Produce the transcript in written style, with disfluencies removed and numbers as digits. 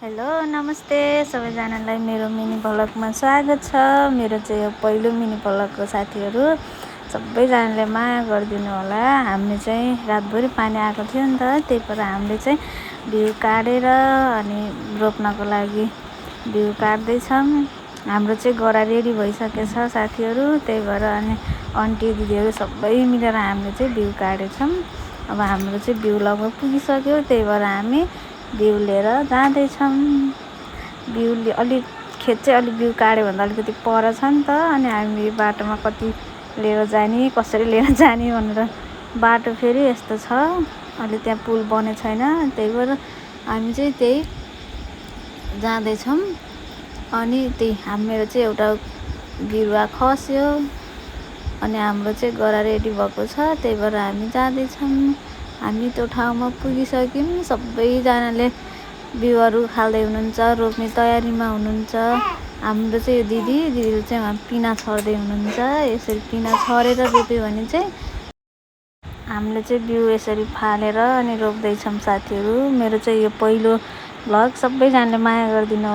Hello नमस्ते सबैजनालाई मेरो मिनी भ्लगमा स्वागत छ। मेरो चाहिँ यो पहिलो मिनी भ्लगको साथीहरू सबैजनाले माया गरिदिनु होला। हामीले चाहिँ रातभरि पानी आएको थियो नि त, त्यही भएर हामीले चाहिँ बिउ काटेर अनि रोप्नको लागि बिउ काट्दैछौँ। हाम्रो चाहिँ गरा रेडी भइसकेछ साथीहरू, त्यही भएर अनि आन्टी दिदीहरू सबै मिलेर हामीले चाहिँ बिउ काटेछौँ। अब हाम्रो चाहिँ बिउ लगभग पुगिसक्यो, त्यही भएर हामी बिउ लिएर जाँदैछौँ। बिउ अलिक खेत चाहिँ अलिक बिउ काट्यो भन्दा अलिकति पर छ नि त, अनि हामी बाटोमा कति लिएर जाने कसरी लिएर जाने भनेर बाटो फेरि यस्तो छ, अहिले त्यहाँ पुल बनेको छैन, त्यही भएर हामी चाहिँ त्यही जाँदैछौँ। अनि त्यही मेरो चाहिँ एउटा बिरुवा खस्यो अनि हाम्रो चाहिँ गरा रेडी भएको छ, त्यही भएर हामी जाँदैछौँ। हामी त्यो ठाउँमा पुगिसक्यौँ। सबैजनाले बिउहरू खाल्दै हुनुहुन्छ, रोप्ने तयारीमा हुनुहुन्छ। हाम्रो चाहिँ यो दिदीले चाहिँ उहाँ पिना छर्दै हुनुहुन्छ। यसरी पिना छरेर रोप्यो भने चाहिँ हामीले चाहिँ बिउ यसरी फालेर अनि रोप्दैछौँ साथीहरू। मेरो चाहिँ यो पहिलो भ्लग, सबैजनाले माया गरिदिनु।